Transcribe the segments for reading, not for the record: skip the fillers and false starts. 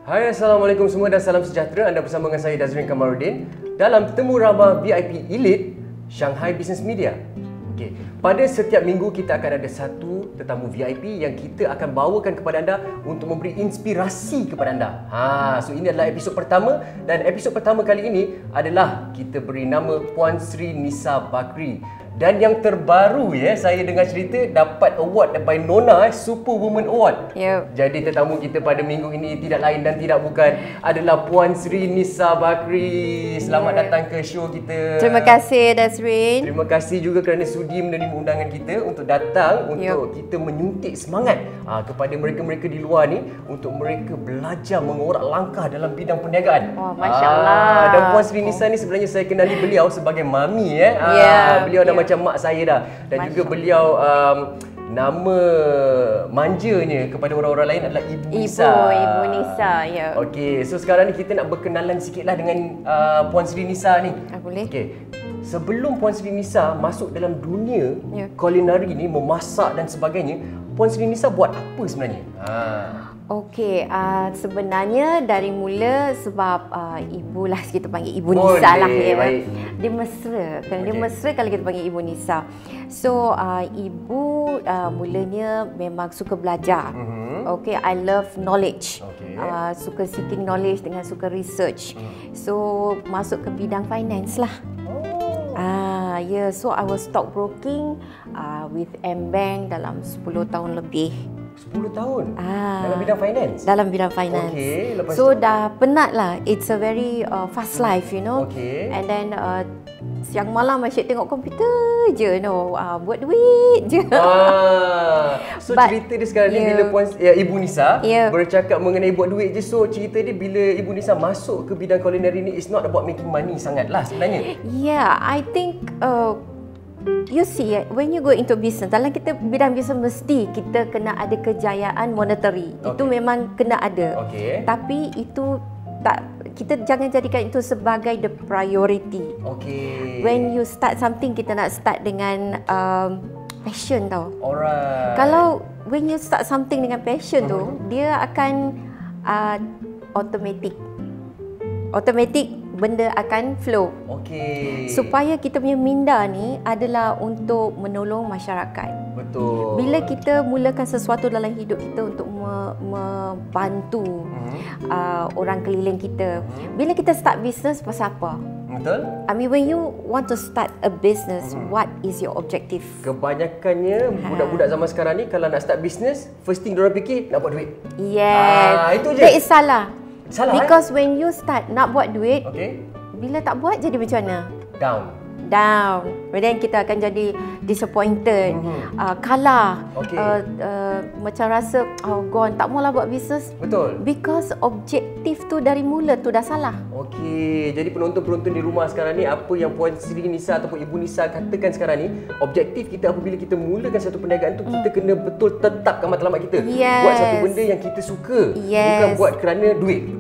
Hai, Assalamualaikum semua dan salam sejahtera. Anda bersama dengan saya Dazrin Kamaruddin dalam Temu Ramah VIP Elite Shanghai Business Media. Okey, pada setiap minggu kita akan ada satu tetamu VIP yang kita akan bawakan kepada anda untuk memberi inspirasi kepada anda. So ini adalah episod pertama dan episod pertama kali ini adalah kita beri nama Puan Sri Nisa Bakri. Dan yang terbaru saya dengar cerita dapat award daripada Nona Superwoman Award. Jadi tetamu kita pada minggu ini tidak lain dan tidak bukan adalah Puan Sri Nisa Bakri. Selamat datang ke show kita. Terima kasih Dazrin. Terima kasih juga kerana sudi menerima undangan kita untuk datang untuk kita menyuntik semangat kepada mereka-mereka di luar ni untuk mereka belajar mengorak langkah dalam bidang perniagaan. Masya Allah. Dan Puan Sri Nisa ni sebenarnya saya kenali beliau sebagai mami beliau dah macam mak saya dah. Dan Masya juga beliau nama manjanya kepada orang-orang lain adalah Ibu Nisa. Ibu Nisa, ya. Okey, so sekarang ni kita nak berkenalan sikitlah dengan Puan Sri Nisa ni. Boleh. Okey. Sebelum Puan Sri Nisa masuk dalam dunia kulinari ni, memasak dan sebagainya, Puan Sri Nisa buat apa sebenarnya? Okey, sebenarnya dari mula sebab ibu lah kita panggil Ibu Nisa lah dia mesra. Dia mesra kalau kita panggil Ibu Nisa. So ibu mulanya memang suka belajar. Okey, I love knowledge. Suka seeking knowledge dengan suka research. So masuk ke bidang finance lah. So I was stockbroking with M-Bank dalam 10 tahun lebih. 10 tahun? Dalam bidang finance? Dalam bidang finance. Okay, so dah penat lah. It's a very fast life, you know. Okay. And then siang malam asyik tengok komputer je, buat duit je. So cerita dia sekarang ni bila Ibu Nisa bercakap mengenai buat duit je. So cerita dia bila Ibu Nisa masuk ke bidang culinary ni, it's not about making money sangat lah sebenarnya. I think you see, when you go into business, dalam kita bidang business mesti kita kena ada kejayaan monetary. Itu memang kena ada. Tapi itu tak, kita jangan jadikan itu sebagai the priority. When you start something, kita nak start dengan passion tau. Kalau when you start something dengan passion tu, dia akan automatic benda akan flow. Supaya kita punya minda ni adalah untuk menolong masyarakat. Betul. Bila kita mulakan sesuatu dalam hidup kita untuk membantu orang keliling kita. Bila kita start business, pasal apa? Betul. I mean, when you want to start a business, what is your objective? Kebanyakannya budak-budak zaman sekarang ni kalau nak start business, first thing diorang fikir nak buat duit. Yes. Itu je. That is salah. Because when you start nak buat duit, bila tak buat jadi macam mana? Down. And then kita akan jadi disappointed, kalah, macam rasa gone, tak maulah buat bisnes. Betul. Because objektif tu dari mula tu dah salah. Jadi penonton-penonton di rumah sekarang ni, apa yang Puan Sri Nisa ataupun Ibu Nisa katakan sekarang ni, objektif kita apabila kita mulakan satu perniagaan tu, kita kena betul tetapkan matlamat kita. Buat satu benda yang kita suka, bukan buat kerana duit.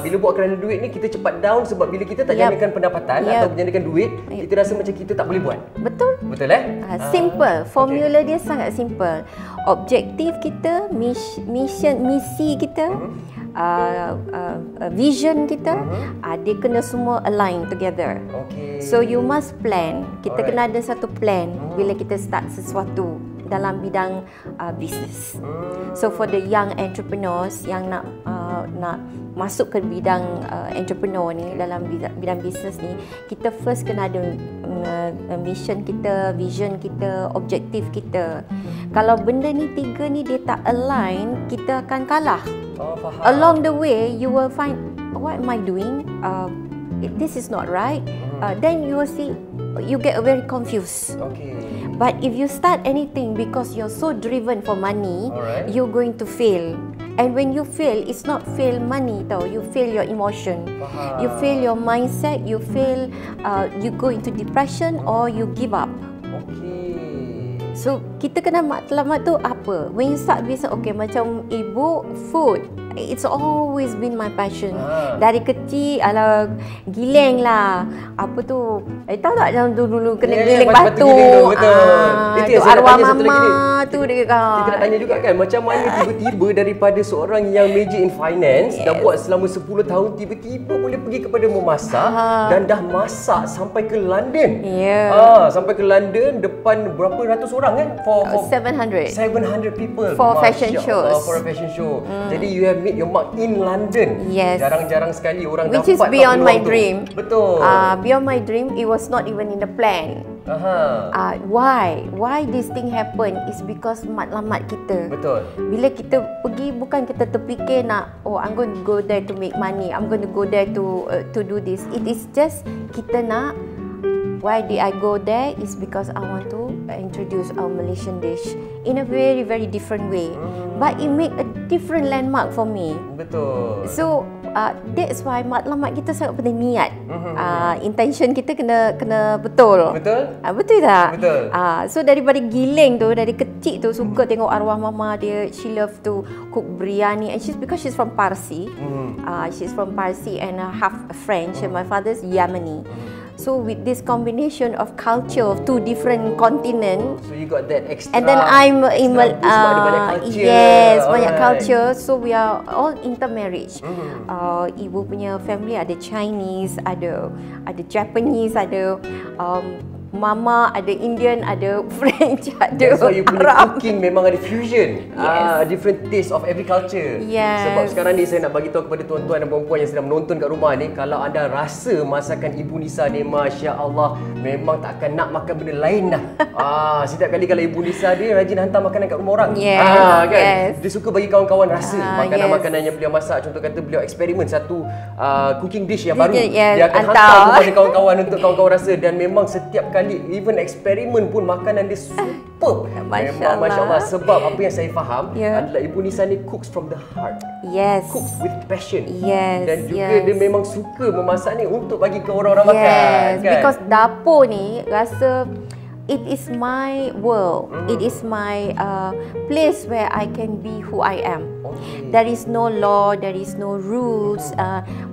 Bila buat kerana duit ni, kita cepat down sebab bila kita tak jadikan pendapatan atau menjadikan duit, kita rasa macam kita tak boleh buat. Betul. Simple. Formula dia sangat simple. Objektif kita, misi kita, vision kita, dia kena semua align together. So you must plan. Kita kena ada satu plan bila kita start sesuatu dalam bidang bisnes. So for the young entrepreneurs yang nak masuk ke bidang entrepreneur ni, dalam bidang bisnes ni, kita first kena ada mission kita, vision kita, objektif kita. Kalau benda ni tiga ni dia tak align, kita akan kalah. Along the way you will find, what am I doing? This is not right. Then you will see, you get very confused. But if you start anything because you're so driven for money, you're going to fail. And when you fail, it's not fail money tau. You fail your emotion. You fail your mindset. You fail, you go into depression or you give up. So kita kena matlamat tu apa? When you start business, okay, macam ibu, food. It's always been my passion. Dari kecil, alah, giling lah. Apa tu? Tahu tak yang dulu kena giling batu? Itu tu arwah mama tu dia kan. Kita nak tanya juga kan, macam mana tiba-tiba daripada seorang yang major in finance, dah buat selama 10 tahun, tiba-tiba boleh pergi kepada memasak dan dah masak sampai ke London. Sampai ke London depan berapa ratus orang kan? For 700 people. For fashion shows. For a fashion show. Jadi you have made your mark in London. Yes. Jarang-jarang sekali orang Which dapat. Which is beyond my dream. Betul. Beyond my dream, it was not even in the plan. Why this thing happen is because matlamat kita. Betul. Bila kita pergi, bukan kita terfikir nak, I'm going to go there to make money, I'm going to go there to do this. It is just kita nak. Why did I go there is because I want to introduce our Malaysian dish in a very, very different way. But it make a different landmark for me. Betul. So that's why matlamat kita sangat penting, niat. Intention kita kena betul. Betul? Betul tak? Betul. So daripada giling tu, dari kecil tu suka tengok arwah mama dia, she love to cook biryani, and because she's from Parsi. She's from Parsi and half French, and my father's Yemeni. So with this combination of culture of two different continents, so you got that extra. And then I'm in banyak culture. Yes, banyak culture. So we are all intermarriage. Ibu punya family ada Chinese, ada Japanese, ada mama, ada Indian, ada French, ada so you punya Arab. cooking memang ada fusion. Yes. Different taste of every culture. Yes. Sebab sekarang ni saya nak bagi tahu kepada tuan-tuan dan puan-puan yang sedang menonton kat rumah ni, kalau anda rasa masakan Ibu Nisa ni masya-Allah memang tak akan nak makan benda lain dah. Setiap kali kalau Ibu Nisa dia rajin hantar makanan kat rumah orang. Yes. Kan? Yes. Dia suka bagi kawan-kawan rasa makanan-makanan Yes. yang beliau masak. Contoh kata beliau eksperimen satu cooking dish yang baru. Yes. Dia akan hantar kepada kawan-kawan untuk kawan-kawan rasa, dan memang setiap kali even eksperimen pun makanan dia superb. Memang masya-Allah. Sebab apa yang saya faham adalah Ibu Nisa ni cooks from the heart. Yes. Cooks with passion. Yes. Dan juga dia memang suka memasak ni untuk bagi ke orang-orang makan. Yes. Kan? Because dapur ni rasa it is my world. It is my place where I can be who I am. Okay. There is no law, there is no rules.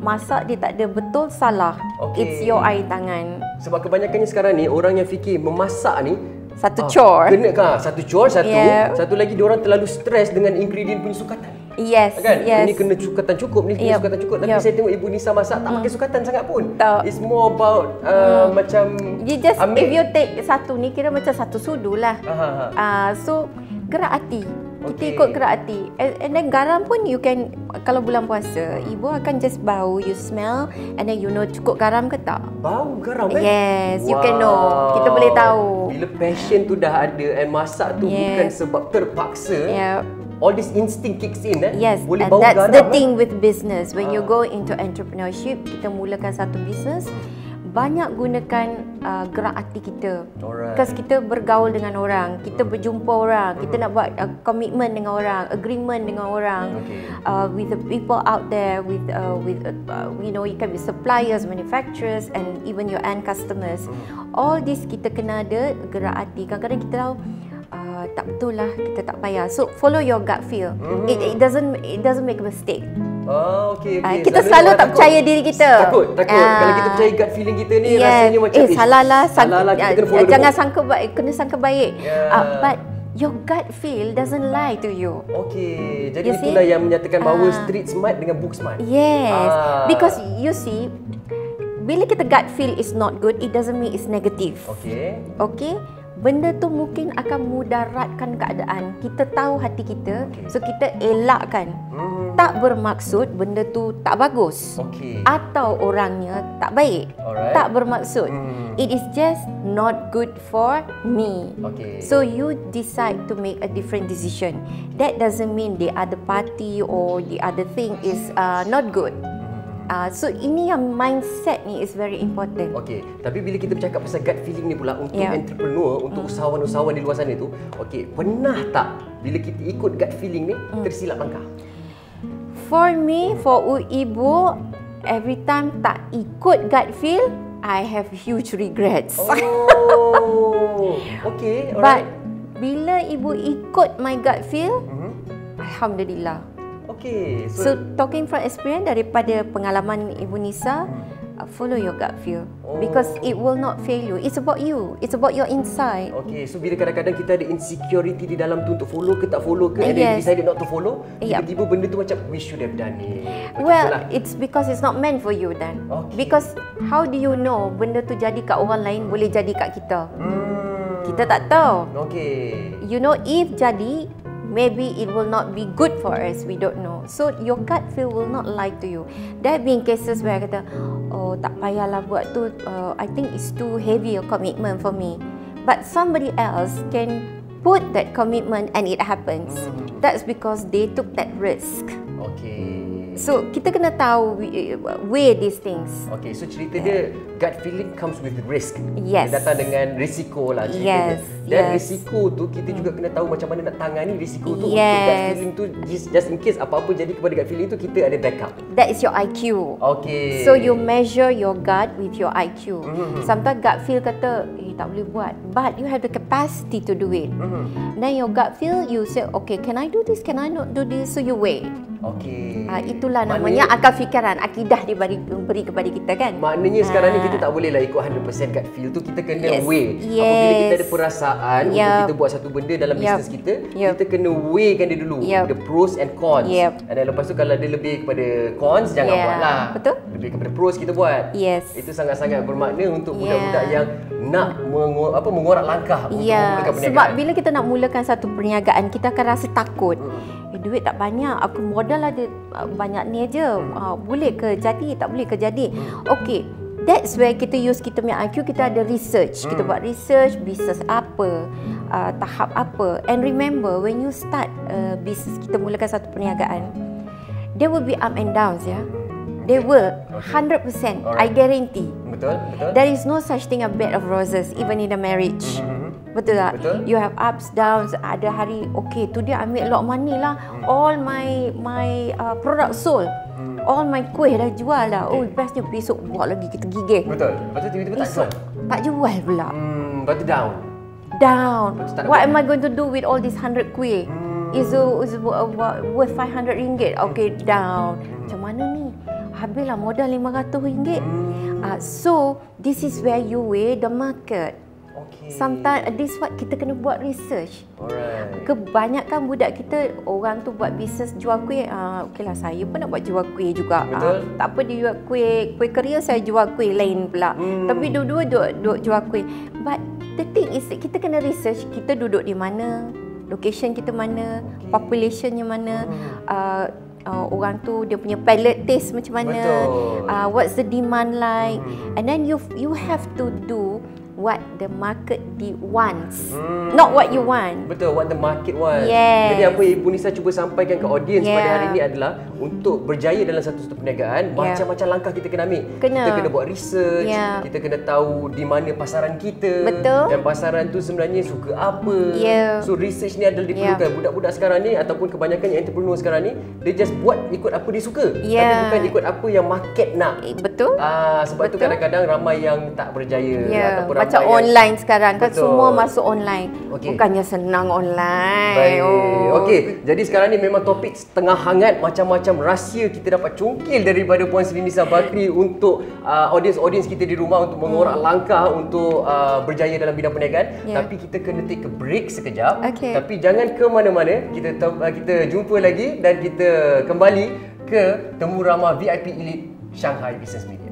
Masak dia tak ada betul salah. Okay. It's your air tangan. Sebab kebanyakannya sekarang ni orang yang fikir memasak ni Satu chore. Kena satu chore satu. Satu lagi diorang terlalu stres dengan ingredient punya sukatan. Yes, kan? yes. Ini kena sukatan cukup, ni kena sukatan cukup. Tapi saya tengok Ibu Nisa masak tak pakai sukatan sangat pun. It's more about macam you just if you take satu ni kira macam satu sudu lah. So gerak hati. Kita ikut gerak hati. And then garam pun you can, kalau bulan puasa, ibu akan just bau, you smell, and then you know cukup garam ke tak. Bau garam Yes, you can know. Kita boleh tahu. Bila passion tu dah ada and masak tu bukan sebab terpaksa. All this instinct kicks in. Yes, boleh and bau that's garam, the thing with business. When you go into entrepreneurship, kita mulakan satu business, banyak gunakan gerak hati kita. Because kita bergaul dengan orang, kita berjumpa orang, kita nak buat komitmen dengan orang, agreement dengan orang, with the people out there, with you know, you can be suppliers, manufacturers, and even your end customers. All this kita kena ada gerak hati. Kadang-kadang kita tahu tak betul lah, kita tak payah. So follow your gut feel. It doesn't make a mistake. Okay. Kita selalu tak percaya diri kita. Takut. Kalau kita percaya gut feeling kita ni, rasanya macam salah lah, kita kena follow jangan sangka baik, kena sangka baik. But your gut feel doesn't lie to you. Okay. Jadi itulah yang menyatakan bahawa street smart dengan book smart. Yes. Because you see, bila kita gut feel is not good, it doesn't mean it's negative. Okay. Benda tu mungkin akan mudaratkan keadaan. Kita tahu hati kita, so kita elakkan. Tak bermaksud benda tu tak bagus. Atau orangnya tak baik. Tak bermaksud. It is just not good for me. So you decide to make a different decision. That doesn't mean the other party or the other thing is not good. So ini yang mindset ni is very important. Tapi bila kita bercakap pasal gut feeling ni pula untuk entrepreneur, untuk usahawan-usahawan di luar sana tu, pernah tak bila kita ikut gut feeling ni tersilap langkah? For me, for ibu, every time tak ikut gut feel, I have huge regrets. But bila ibu ikut my gut feel, alhamdulillah. Okay. So talking from experience daripada pengalaman Ibu Nisa, follow your gut feel because it will not fail you. It's about you. It's about your inside. Okay, so bila kadang-kadang kita ada insecurity di dalam tu untuk follow ke tak follow ke, and then decided not to follow, tiba-tiba benda tu macam we should have done it. Well, it's because it's not meant for you then. Because how do you know benda tu jadi kat orang lain boleh jadi kat kita? Kita tak tahu. Okay. You know, if jadi, maybe it will not be good for us. We don't know. So your gut feel will not lie to you. There have been cases where I kata, oh tak payahlah buat tu. I think it's too heavy a commitment for me. But somebody else can put that commitment and it happens. That's because they took that risk. Okay. So kita kena tahu weigh these things. Okay, so cerita dia gut feeling comes with risk. Yes. Dia datang dengan risiko lah cerita dia. Dan risiko tu kita juga kena tahu macam mana nak tangani risiko tu. Untuk gut feeling tu just in case apa-apa jadi kepada gut feeling tu, kita ada backup. That is your IQ. Okay. So you measure your gut with your IQ. Sometimes gut feel kata tak boleh buat, but you have the capacity to do it. Then your gut feel, you say okay, can I do this, can I not do this, so you weigh. Okay. Itulah namanya akal fikiran, akidah diberi kepada kita kan. Maknanya sekarang ni kita tak boleh lah ikut 100% gut feel tu, kita kena weigh. Apabila kita ada perasaan untuk kita buat satu benda dalam bisnes kita, kita kena weigh kan dia dulu, the pros and cons. And then lepas tu kalau dia lebih kepada cons, jangan buat lah. Betul. Lebih kepada pros kita buat. Itu sangat-sangat bermakna untuk budak-budak yang nak mengorak langkah untuk memulakan perniagaan. Sebab bila kita nak mulakan satu perniagaan, kita akan rasa takut. Duit tak banyak, aku modal ada banyak ni aja. Boleh ke jadi, tak boleh ke jadi. Okay, that's where kita use kita punya IQ, kita ada research. Kita buat research, bisnes apa, tahap apa. And remember, when you start bisnes, kita mulakan satu perniagaan, there will be up and downs ya. They will, 100%, I guarantee. Betul. There is no such thing a bed of roses, even in a marriage. Betul tak? Betul. You have ups, downs. Ada hari, okay, today I make a lot of money lah. All my product sold. All my kuih dah jual dah. Oh, bestnya besok buat lagi, kita gigih. Betul. Lepas tu tiba-tiba tak jual. Tak jual pula. Lepas tu down. What am I going to do with all these 100 kuih? Is worth 500 ringgit. Okay, down. Macam mana ni? Habislah modal RM500. So, this is where you weigh the market. Sometimes this what kita kena buat research. Kebanyakan budak kita, orang tu buat bisnes jual kuih, okeylah saya pun nak buat jual kuih juga. Tak apa dia jual kuih keria, saya jual kuih lain pula. Tapi dua-dua duk jual kuih. But the thing is kita kena research, kita duduk di mana, location kita mana, populationnya mana, orang tu dia punya palate taste macam mana, what's the demand like, and then you have to do what the market wants, not what you want. Betul, what the market wants. Jadi apa Ibu Nisa cuba sampaikan ke audience pada hari ini adalah untuk berjaya dalam satu perniagaan, macam-macam langkah kita kena ambil. Kita kena buat research, kita kena tahu di mana pasaran kita, dan pasaran tu sebenarnya suka apa. So research ni adalah diperlukan. Budak-budak sekarang ni ataupun kebanyakan yang entrepreneur sekarang ni, dia just buat ikut apa dia suka, tapi bukan ikut apa yang market nak. Betul. Sebab tu kadang-kadang ramai yang tak berjaya ataupun macam online sekarang kan, semua masuk online. Bukannya senang online. Baik. Okey, jadi sekarang ni memang topik tengah hangat, macam-macam rahsia kita dapat cungkil daripada Puan Sri Nisa Bakri untuk audience kita di rumah untuk mengorak langkah untuk berjaya dalam bidang perniagaan. Tapi kita kena take a break sekejap. Tapi jangan ke mana-mana. Kita jumpa lagi dan kita kembali ke Temu Ramah VIP Elite Shanghai Business Media.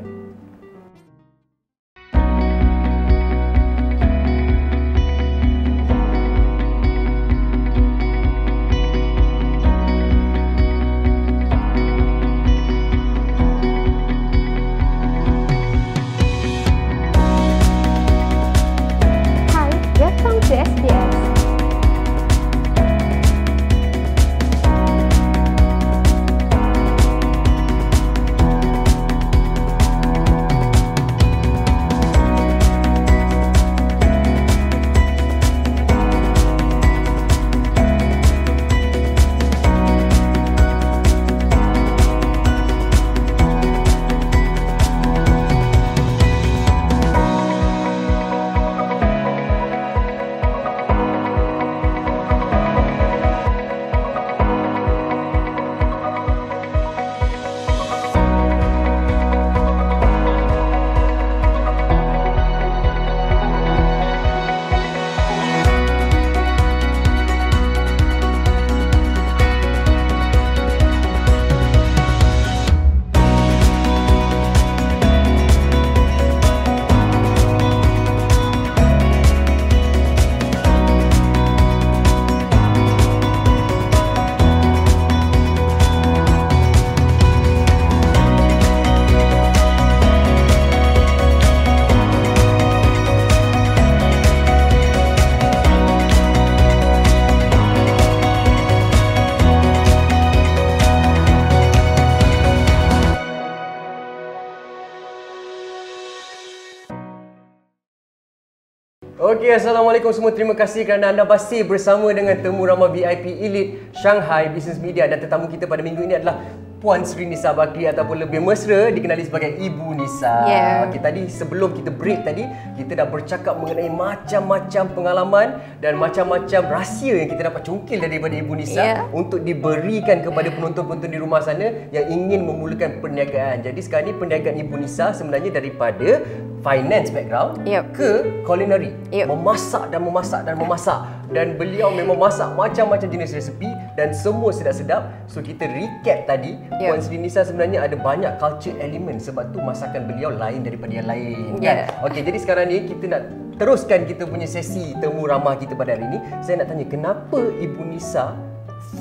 Okey, Assalamualaikum semua. Terima kasih kerana anda masih bersama dengan temu ramah VIP Elite Shanghai Business Media, dan tetamu kita pada minggu ini adalah Puan Sri Nisa Bakri ataupun lebih mesra dikenali sebagai Ibu Nisa. Okey, tadi sebelum kita break tadi, kita dah bercakap mengenai macam-macam pengalaman dan macam-macam rahsia yang kita dapat cungkil daripada Ibu Nisa untuk diberikan kepada penonton-penonton di rumah sana yang ingin memulakan perniagaan. Jadi sekarang ni perniagaan Ibu Nisa sebenarnya daripada finance background ke culinary. Memasak dan memasak dan memasak. Dan beliau memang masak macam-macam jenis resepi dan semua sedap-sedap. So kita recap tadi, Puan Sri Nisa sebenarnya ada banyak culture element, sebab tu masakan beliau lain daripada yang lain kan? Okey, jadi sekarang ni kita nak teruskan kita punya sesi temu ramah kita pada hari ini. Saya nak tanya, kenapa Ibu Nisa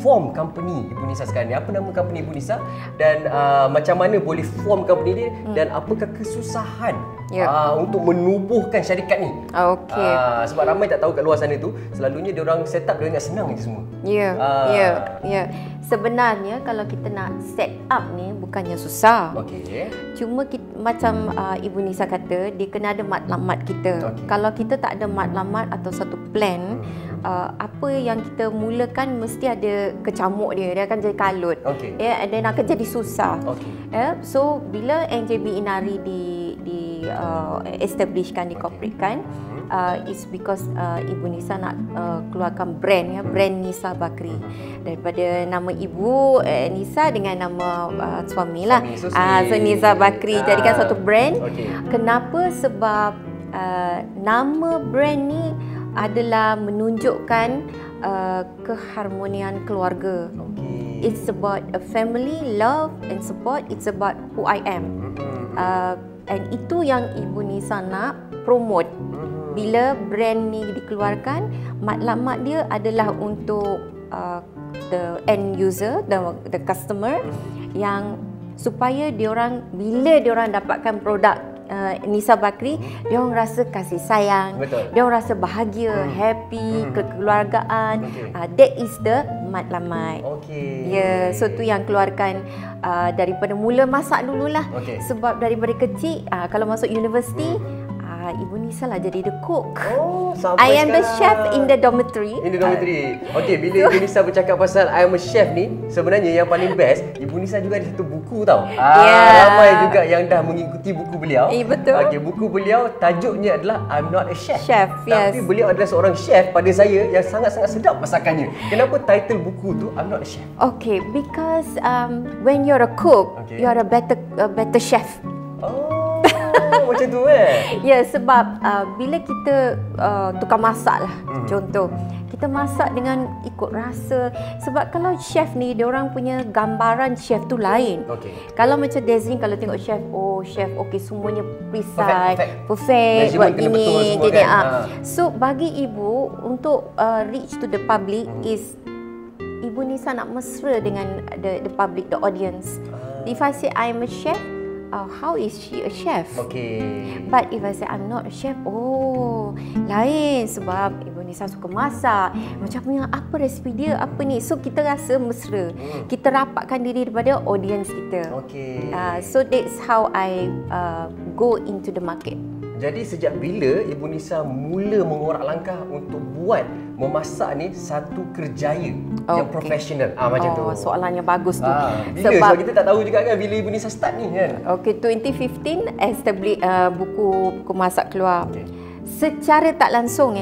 form company Ibu Nisa sekarang ni? Apa nama company Ibu Nisa dan macam mana boleh form company ni dan apakah kesusahan untuk menubuhkan syarikat ni? Sebab ramai tak tahu kat luar sana tu, selalunya dia orang set up, dia ingat senang je semua. Sebenarnya kalau kita nak set up ni bukannya susah. Cuma kita, macam Ibu Nisa kata, dia kena ada matlamat kita. Kalau kita tak ada matlamat atau satu plan, apa yang kita mulakan mesti ada kecamuk dia akan jadi kalut. Dan akan jadi susah. So bila NJB Inari di establishkan, dicorporatekan, is because Ibu Nisa nak keluarkan brand, brand Nisa Bakri, daripada nama Ibu Nisa dengan nama suami lah, so Nisa Bakri, jadikan satu brand. Kenapa? Sebab nama brand ni adalah menunjukkan keharmonian keluarga. It's about a family, love and support. It's about who I am. And itu yang Ibu Nisa nak promote. Bila brand ni dikeluarkan, matlamat dia adalah untuk the end user, the customer, yang supaya diorang, bila diorang dapatkan produk Nisa Bakri, diorang rasa kasih sayang, diorang rasa bahagia, happy, kekeluargaan. That is the matlamat. So tu yang keluarkan daripada mula masak dululah. Sebab daripada kecil, kalau masuk universiti, Ibu Nisa lah jadi the cook. I am the chef in the dormitory. Okey, bila Ibu Nisa bercakap pasal I am a chef ni, sebenarnya yang paling best, Ibu Nisa juga ada satu buku tau. Ramai juga yang dah mengikuti buku beliau. Betul. Okey, buku beliau tajuknya adalah I'm Not a Chef. Tapi beliau adalah seorang chef pada saya yang sangat-sangat sedap masakannya. Kenapa title buku tu I'm Not a Chef? Okay, because when you're a cook, you're a better chef. Macam tu sebab bila kita tukar masak lah, contoh kita masak dengan ikut rasa. Sebab kalau chef ni, dia orang punya gambaran chef tu lain. Kalau macam Dezrin, kalau tengok chef, chef semuanya precise, perfect buat ini jadi So bagi ibu untuk reach to the public is, Ibu Nisa nak mesra dengan the public, the audience. If I say I'm a chef, how is she a chef? But if I say I'm not a chef, lain, sebab Ibu Nisa suka masak. Macam punya apa resipi dia, apa ni. So kita rasa mesra. Kita rapatkan diri daripada audience kita. So that's how I go into the market. Jadi sejak bila Ibu Nisa mula mengorak langkah untuk buat memasak ni satu kerjaya yang profesional? Macam tu. Soalannya bagus tu. Sebab kita tak tahu juga kan bila Ibu Nisa start ni kan. 2015 establish buku masak keluar. Secara tak langsung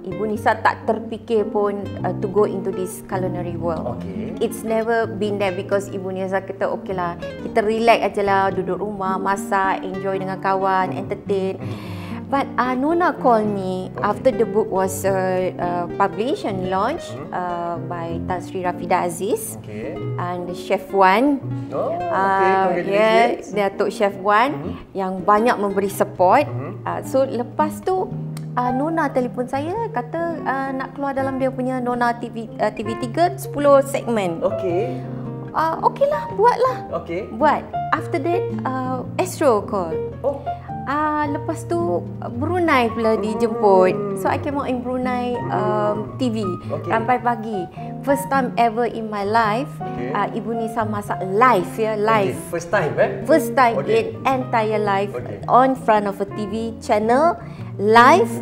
Ibu Nisa tak terfikir pun to go into this culinary world. It's never been there because Ibu Nisa kata okeylah, kita relax ajalah, duduk rumah, masak, enjoy dengan kawan, entertain. But Nona called me after the book was published and launched by Tan Sri Rafida Aziz and Chef Wan. Datuk Chef Wan yang banyak memberi support. So lepas tu Nona telefon saya, kata nak keluar dalam dia punya Nona TV3 10 segmen. Okeylah, buatlah. Buat. After that Astro call. Lepas tu Brunei pula dijemput. So I came out in Brunei TV sampai pagi. First time ever in my life, Ibu Nisa masak live live. First time First time in entire life on front of a TV channel live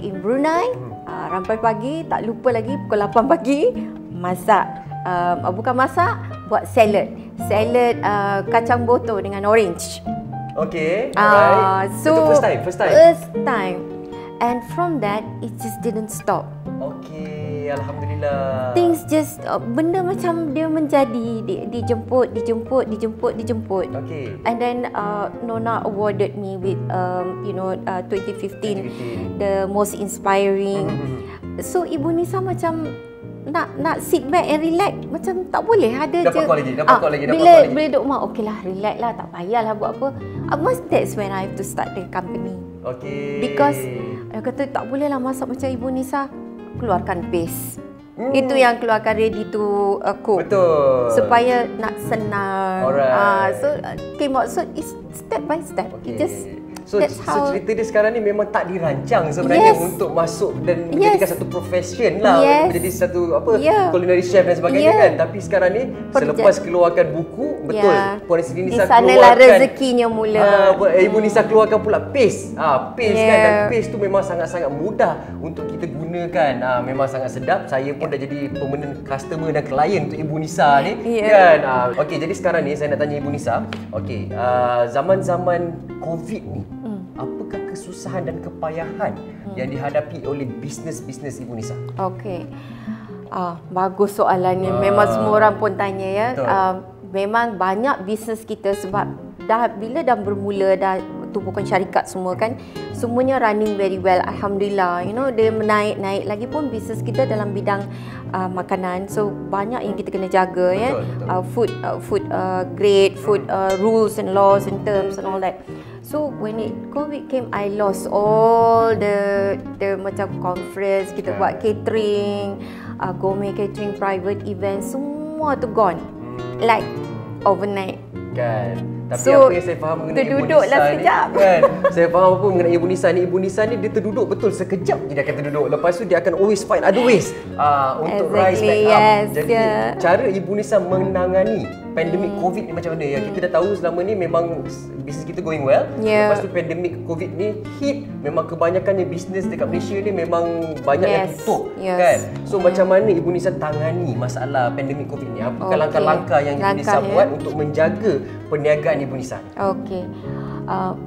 in Brunei. Sampai pagi, tak lupa lagi pukul 8 pagi masak. Bukan masak, buat salad kacang boto dengan orange. Alright. So itu first time. And from that it just didn't stop. Alhamdulillah. Things just benda macam dia menjadi, dijemput. And then Nona awarded me with 2015 the most inspiring. So Ibu Nisa macam nak sit back and relax macam tak boleh, ada dapat je. Dapat call lagi. Bila duduk rumah, okeylah, relax lah, tak payahlah buat apa. That's when I have to start the company. Because I kata tak bolehlah masak macam Ibu Nisa, keluarkan base. Itu yang keluarkan ready to cook. Betul. Supaya nak senang. So came out, so it's step by step. It just So cerita dia sekarang ni memang tak dirancang sebenarnya untuk masuk dan menjadikan satu profession lah, menjadi satu culinary chef dan sebagainya kan. Tapi sekarang ni selepas keluarkan buku, betul, Puan Siti Nisa keluarkan, di sanalah rezekinya mula. Ibu Nisa keluarkan pula paste. Paste kan, dan paste tu memang sangat-sangat mudah untuk kita gunakan. Memang sangat sedap. Saya pun dah jadi permanent customer dan klien untuk Ibu Nisa ni kan. Okey, jadi sekarang ni saya nak tanya Ibu Nisa, zaman-zaman COVID ni, apakah kesusahan dan kepayahan yang dihadapi oleh bisnes Ibu Nisa? Bagus soalannya. Memang semua orang pun tanya ya. Memang banyak bisnes kita sebab bila dah bermula, dah tubuhkan syarikat semua kan, semuanya running very well, alhamdulillah. Dia menaik lagi pun bisnes kita dalam bidang makanan. So banyak yang kita kena jaga food grade, food rules and laws and terms and all that. So when COVID came, I lost all the macam conference, kita buat catering, gourmet catering, private event, semua tu gone. Like overnight. Kan. Tapi apa yang saya faham mengenai Ibu Nisa ni kan, saya faham apa mengenai Ibu Nisa ni dia terduduk betul sekejap je dia akan terduduk. Lepas tu dia akan always find other ways untuk rise back up. Jadi cara Ibu Nisa menangani pandemik COVID ni macam mana? Ya, kita dah tahu selama ni memang bisnes kita going well. Lepas tu pandemik COVID ni hit, memang kebanyakannya bisnes dekat Malaysia ni memang banyak yang tutup kan. So macam mana Ibu Nisa tangani masalah pandemik COVID ni? Apakah langkah-langkah yang Ibu Nisa buat untuk menjaga perniagaan Ibu Nisa?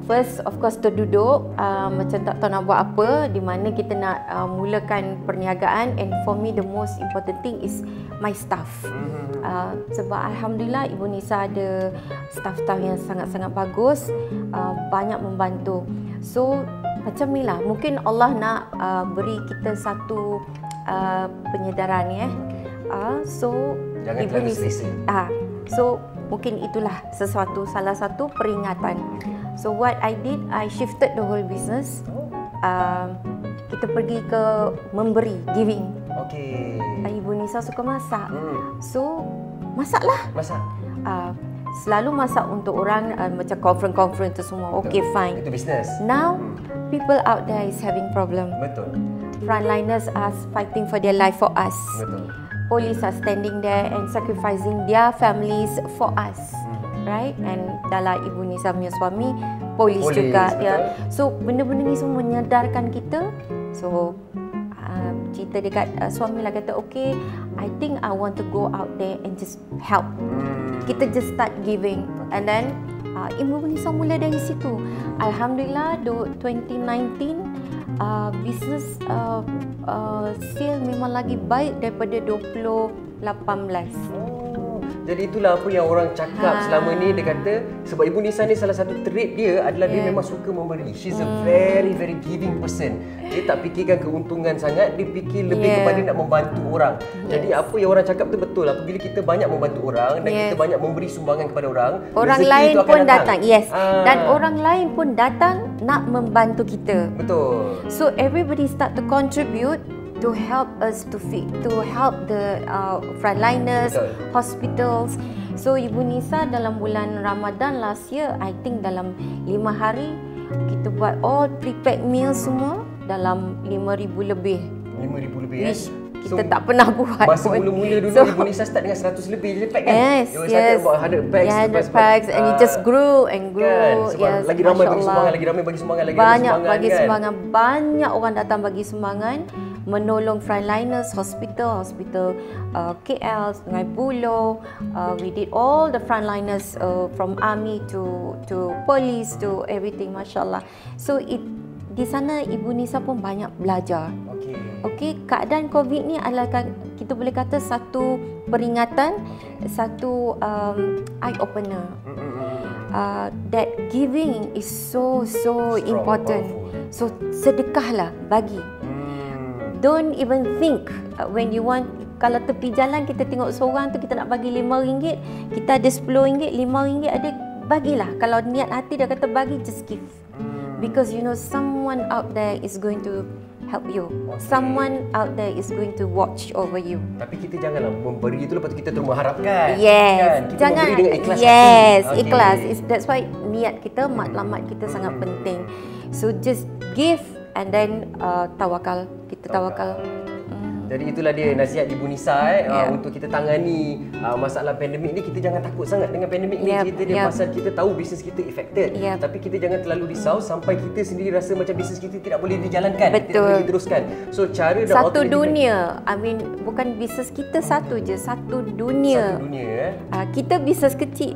First of course terduduk, macam tak tahu nak buat apa, di mana kita nak mulakan perniagaan. And for me the most important thing is my staff. Sebab alhamdulillah Ibu Nisa ada staff-staff yang sangat-sangat bagus, banyak membantu. So macam ni lah, mungkin Allah nak beri kita satu penyedaran so jangan terlalu selesa. So mungkin itulah salah satu peringatan. So what I did, I shifted the whole business. Kita pergi ke memberi, giving. Ibu Nisa suka masak. So masaklah. Selalu masak untuk orang, macam conference tu semua. Fine. Itu business. Now people out there is having problem. Betul. Frontliners are fighting for their life for us. Betul. Police are standing there and sacrificing their families for us. Right? And dalam Ibu Nisa punya suami, polis juga. So benda-benda ni semua menyedarkan kita. So cerita dekat suami lah, kata I think I want to go out there and just help. Kita just start giving. And then Ibu Nisa mula dari situ. Alhamdulillah 2019 business sale memang lagi baik daripada 2018. Jadi itulah apa yang orang cakap selama ni. Dia kata sebab Ibu Nisa ni salah satu trait dia adalah dia memang suka memberi. She's a very very giving person. Dia tak fikirkan keuntungan sangat, dia fikir lebih kepada nak membantu orang. Jadi apa yang orang cakap tu betul. Apabila kita banyak membantu orang dan kita banyak memberi sumbangan kepada orang, orang lain pun datang. Dan orang lain pun datang nak membantu kita. Betul. So everybody start to contribute to help us to help the frontliners, hospitals. So Ibu Nisa dalam bulan Ramadan last year, I think dalam 5 hari Kita buat all prepared meal semua dalam 5,000 lebih. 5,000 lebih Which kita tak pernah buat. Masa mula-mula dulu Ibu Nisa start dengan 100 lebih je pack kan? Yes, started about 100 packs. 100 packs and it just grew and grew. Kan? Sebab yes, lagi ramai bagi sumbangan, lagi ramai bagi sumbangan, lagi banyak ramai bagi kan? sumbangan. Banyak orang datang bagi sumbangan, menolong frontliners, hospital KL, Sungai Buloh. We did all the frontliners from army to police to everything, masya-Allah. So di sana Ibu Nisa pun banyak belajar. Okey, keadaan COVID ni adalah kita boleh kata satu peringatan, satu eye opener. That giving is so important. So sedekahlah, bagi. Don't even think when you want. Kalau tepi jalan kita tengok seorang tu kita nak bagi RM5, kita ada RM10, RM5 ada, bagilah. Kalau niat hati dia kata bagi, just give. Because you know someone out there is going to help you. Someone out there is going to watch over you. Tapi kita janganlah memberi itu lepas tu kita terus mengharapkan. Yes. Kan? Kita jangan memberi dengan ikhlas hati. Okay. Ikhlas. That's why niat kita, matlamat kita sangat penting. So just give and then tawakal. Kita tawakal. Jadi itulah dia nasihat Ibu Nisa untuk kita tangani masalah pandemik ni. Kita jangan takut sangat dengan pandemik ni. Cerita dia pasal kita tahu bisnes kita affected. Tapi kita jangan terlalu risau sampai kita sendiri rasa macam bisnes kita tidak boleh dijalankan. Tidak boleh diteruskan. So cara dan satu dunia. I mean bukan bisnes kita satu je, satu dunia. Satu dunia. Kita bisnes kecil.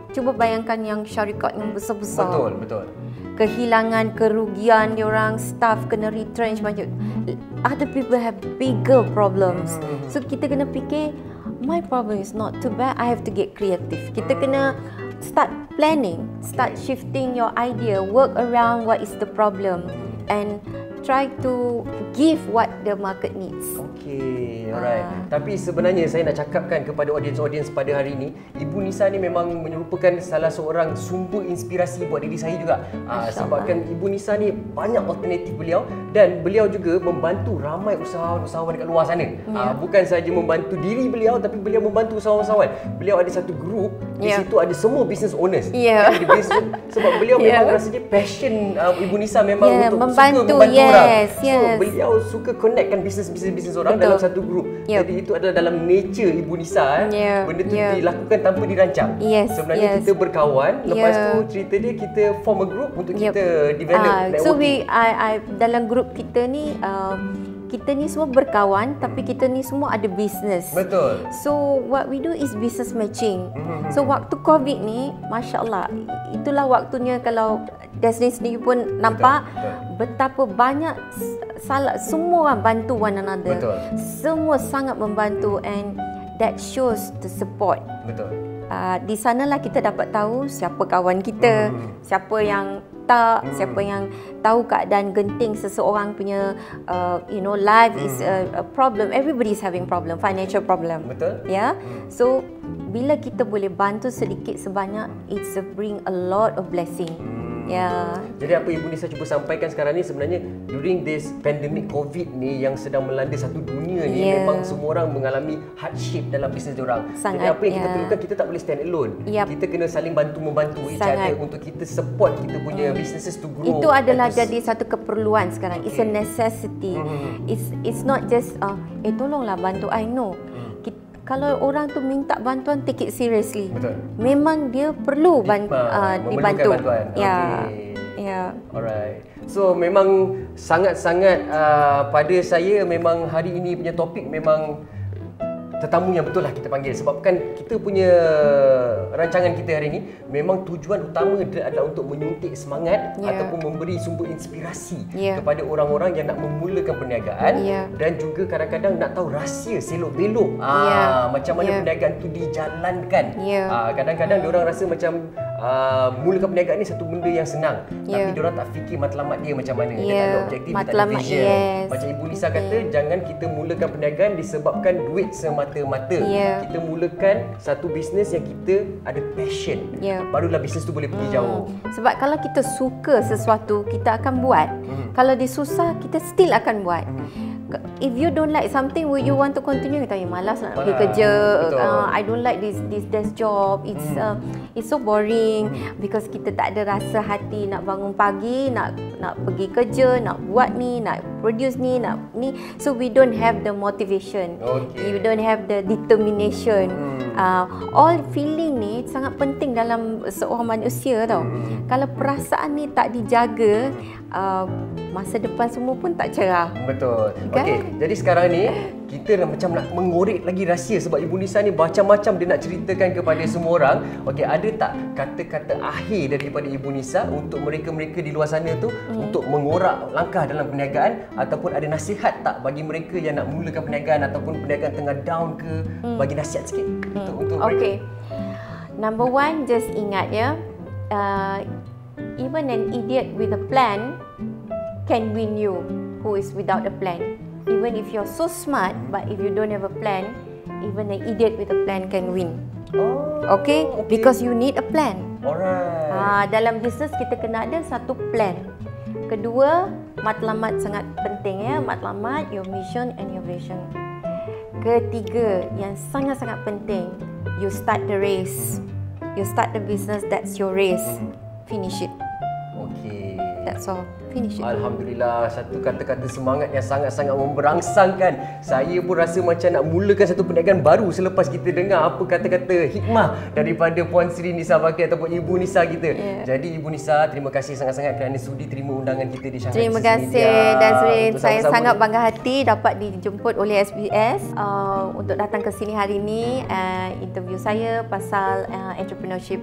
Cuba bayangkan yang syarikat yang besar-besar. Betul. Kehilangan, kerugian diorang, staff kena retrench macam. Other people have bigger problems. So kita kena fikir, my problem is not too bad, I have to get creative. Kita kena start planning, start shifting your idea, work around what is the problem and try to give what the market needs. Okay, alright. Tapi sebenarnya saya nak cakapkan kepada audiens pada hari ini, Ibu Nisa ni memang merupakan salah seorang sumber inspirasi buat diri saya juga. Sebabkan Ibu Nisa ni banyak alternatif beliau dan beliau juga membantu ramai usahawan-usahawan dekat luar sana. Bukan saja membantu diri beliau tapi beliau membantu usahawan-usahawan. Beliau ada satu grup, di situ ada semua business owners. Sebab beliau memang rasanya passion Ibu Nisa memang untuk membantu orang. So beliau suka connectkan bisnes orang dalam satu grup. Jadi itu adalah dalam nature Ibu Nisa. Benda tu dilakukan tanpa dirancang. Sebenarnya kita berkawan, lepas tu cerita dia kita form a group untuk kita develop networking. So dalam grup kita ni kita ni semua berkawan tapi kita ni semua ada business. Betul. So what we do is business matching. So waktu COVID ni, masya-Allah, itulah waktunya kalau Desni sendiri pun nampak betapa banyak semua orang bantu one another. Betul. Semua sangat membantu and that shows the support. Betul. Di sanalah kita dapat tahu siapa kawan kita, siapa yang tak, siapa yang tahu keadaan genting seseorang punya life is a problem. Everybody is having problem, financial problem. Betul. So bila kita boleh bantu sedikit sebanyak, it's bring a lot of blessing. Jadi apa Ibu Nisa cuba sampaikan sekarang ni sebenarnya during this pandemic COVID ni yang sedang melanda satu dunia ni, memang semua orang mengalami hardship dalam bisnes diorang. Jadi apa yang kita perlukan, kita tak boleh stand alone. Kita kena saling bantu-membantu each other untuk kita support kita punya businesses to grow. Itu adalah jadi satu keperluan sekarang. It's a necessity. It's not just tolonglah bantu I know. Kalau orang tu minta bantuan, take it seriously. Betul. Memang dia perlu dibantu. Alright. So memang sangat-sangat pada saya memang hari ini punya topik memang tetamu yang betul lah kita panggil. Sebabkan kita punya rancangan kita hari ini memang tujuan utama dia adalah untuk menyuntik semangat ataupun memberi sumber inspirasi kepada orang-orang yang nak memulakan perniagaan dan juga kadang-kadang nak tahu rahsia selok-belok macam mana perniagaan tu dijalankan. Kadang-kadang diorang rasa macam mulakan perniagaan ni satu benda yang senang, tapi diorang tak fikir matlamat dia macam mana. Dia tak ada objektif, dia tak ada vision. Macam Ibu Nisa kata, jangan kita mulakan perniagaan disebabkan duit semata-mata. Kita mulakan satu bisnes yang kita ada passion. Barulah bisnes tu boleh pergi jauh. Sebab kalau kita suka sesuatu, kita akan buat. Kalau dia susah, kita still akan buat. If you don't like something, will you want to continue? Kita malas nak pergi kerja. I don't like this desk job. it's so boring because kita tak ada rasa hati nak bangun pagi, nak pergi kerja, nak buat ni, nak produce ni, nak ni. So we don't have the motivation. We don't have the determination. All feeling ni sangat penting dalam seorang manusia tau. Kalau perasaan ni tak dijaga, masa depan semua pun tak cerah. Betul. Kan? Okey, jadi sekarang ni kita macam nak mengorek lagi rahsia sebab Ibu Nisa ni macam-macam dia nak ceritakan kepada semua orang. Okey, ada tak kata-kata akhir daripada Ibu Nisa untuk mereka-mereka di luar sana tu untuk mengorak langkah dalam perniagaan, ataupun ada nasihat tak bagi mereka yang nak mulakan perniagaan ataupun perniagaan tengah down ke, bagi nasihat sikit untuk mereka. Okey. Number one, just ingat ya, even an idiot with a plan can win you who is without a plan. Even if you're so smart, but if you don't have a plan, even an idiot with a plan can win. Okay? Because you need a plan. Alright. Dalam bisnes kita kena ada satu plan. Kedua, matlamat sangat penting ya. Matlamat, your mission and your vision. Ketiga, yang sangat-sangat penting, you start the race. You start the business, that's your race. Finish it. Okay. That's all. Finish it. Alhamdulillah, satu kata-kata semangat yang sangat-sangat memberangsangkan. Saya pun rasa macam nak mulakan satu perniagaan baru selepas kita dengar apa kata-kata hikmah daripada Puan Sri Nisa Bakir ataupun Ibu Nisa kita. Jadi Ibu Nisa, terima kasih sangat-sangat kerana sudi terima undangan kita di Shanghai Terima Business kasih Media. Dazrin. Saya sangat bangga hati dapat dijemput oleh SBS untuk datang ke sini hari ini, interview saya pasal entrepreneurship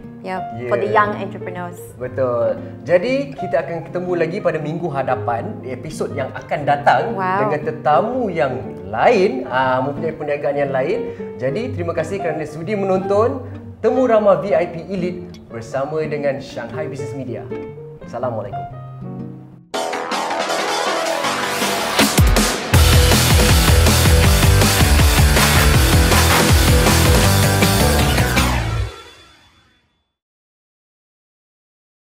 for the young entrepreneurs. Betul. Jadi kita akan ketemu lagi pada minggu hadapan, episod yang akan datang dengan tetamu yang lain, mempunyai perniagaan yang lain. Jadi terima kasih kerana sudi menonton Temu Ramah VIP Elite bersama dengan Shanghai Business Media. Assalamualaikum.